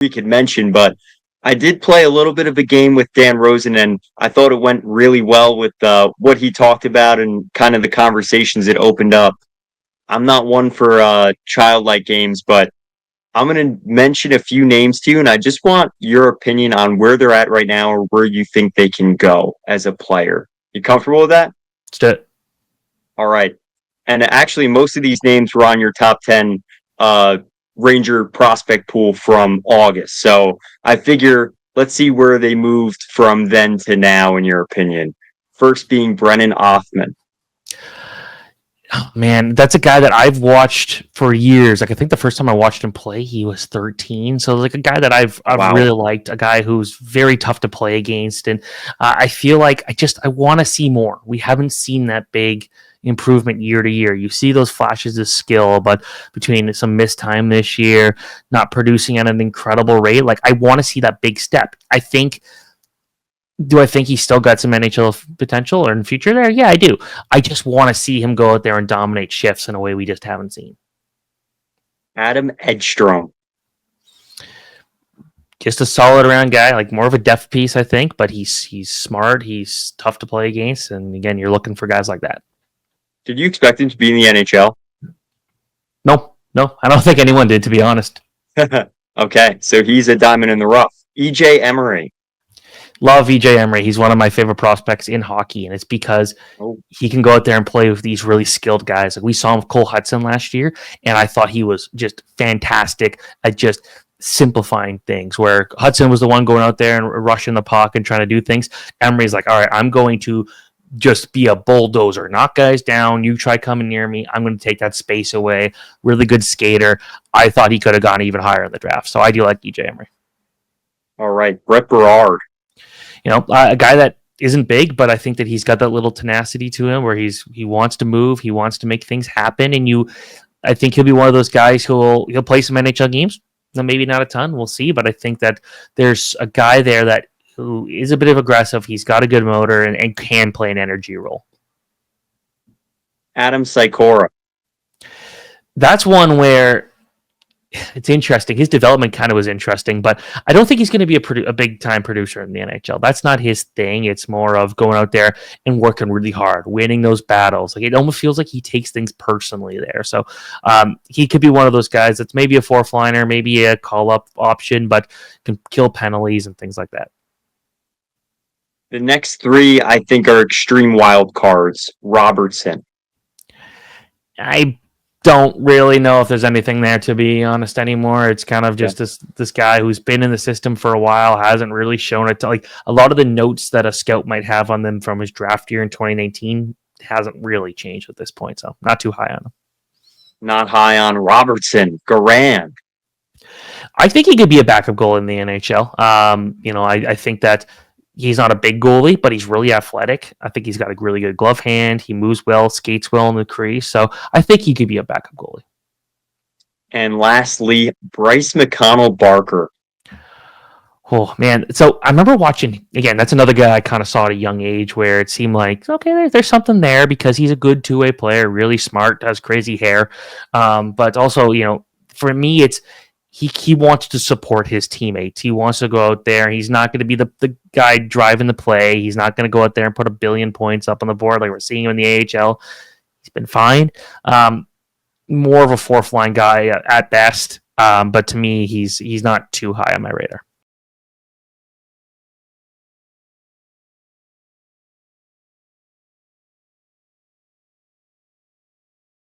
we could mention, but I did play a little bit of a game with Dan Rosen, and I thought it went really well with what he talked about and kind of the conversations it opened up. I'm not one for childlike games, but I'm going to mention a few names to you, and I just want your opinion on where they're at right now or where you think they can go as a player. You comfortable with that? Let's do it. All right. And actually, most of these names were on your top 10 Ranger prospect pool from August. So I figure let's see where they moved from then to now, in your opinion. First being Brennan Othman. Oh, man, that's a guy that I've watched for years. Like I think the first time I watched him play, he was 13. So like a guy that I've Wow. really liked, a guy who's very tough to play against, and I feel like I want to see more. We haven't seen that big improvement year to year. You see those flashes of skill, but between some missed time this year, not producing at an incredible rate, like I want to see that big step. Do I think he's still got some NHL potential or in the future there? Yeah, I do. I just want to see him go out there and dominate shifts in a way we just haven't seen. Adam Edstrom. Just a solid around guy, like more of a depth piece, I think, but he's smart. He's tough to play against. And again, you're looking for guys like that. Did you expect him to be in the NHL? No, I don't think anyone did, to be honest. Okay, so he's a diamond in the rough. EJ Emery. Love EJ Emery. He's one of my favorite prospects in hockey, and it's because he can go out there and play with these really skilled guys. Like we saw him with Cole Hudson last year, and I thought he was just fantastic at just simplifying things, where Hudson was the one going out there and rushing the puck and trying to do things. Emery's like, all right, I'm going to just be a bulldozer, knock guys down. You try coming near me, I'm going to take that space away. Really good skater. I thought he could have gone even higher in the draft. So I do like EJ Emery. All right, Brett Berard. A guy that isn't big, but I think that he's got that little tenacity to him where he wants to move, he wants to make things happen, and I think he'll be one of those guys he'll play some NHL games. Maybe not a ton, we'll see, but I think that there's a guy there who is a bit of aggressive. He's got a good motor and can play an energy role. Adam Sikora. That's one where it's interesting. His development kind of was interesting, but I don't think he's going to be a big-time producer in the NHL. That's not his thing. It's more of going out there and working really hard, winning those battles. Like it almost feels like he takes things personally there. So he could be one of those guys that's maybe a fourth liner, maybe a call-up option, but can kill penalties and things like that. The next three, I think, are extreme wild cards. Robertson. I don't really know if there's anything there, to be honest, anymore. It's kind of just this guy who's been in the system for a while, hasn't really shown it. Like a lot of the notes that a scout might have on them from his draft year in 2019 hasn't really changed at this point, so not too high on him. Not high on Robertson. Garand. I think he could be a backup goalie in the NHL. I think that he's not a big goalie, but he's really athletic. I think he's got a really good glove hand. He moves well, skates well in the crease. So I think he could be a backup goalie. And lastly, Bryce McConnell Barker. Oh, man. So I remember watching, again, that's another guy I kind of saw at a young age where it seemed like, okay, there's something there because he's a good two-way player, really smart, has crazy hair. But also, for me, it's he wants to support his teammates. He wants to go out there. He's not going to be the guy driving the play. He's not going to go out there and put 1 billion points up on the board like we're seeing him in the AHL. He's been fine. More of a fourth line guy at best. But to me, he's not too high on my radar.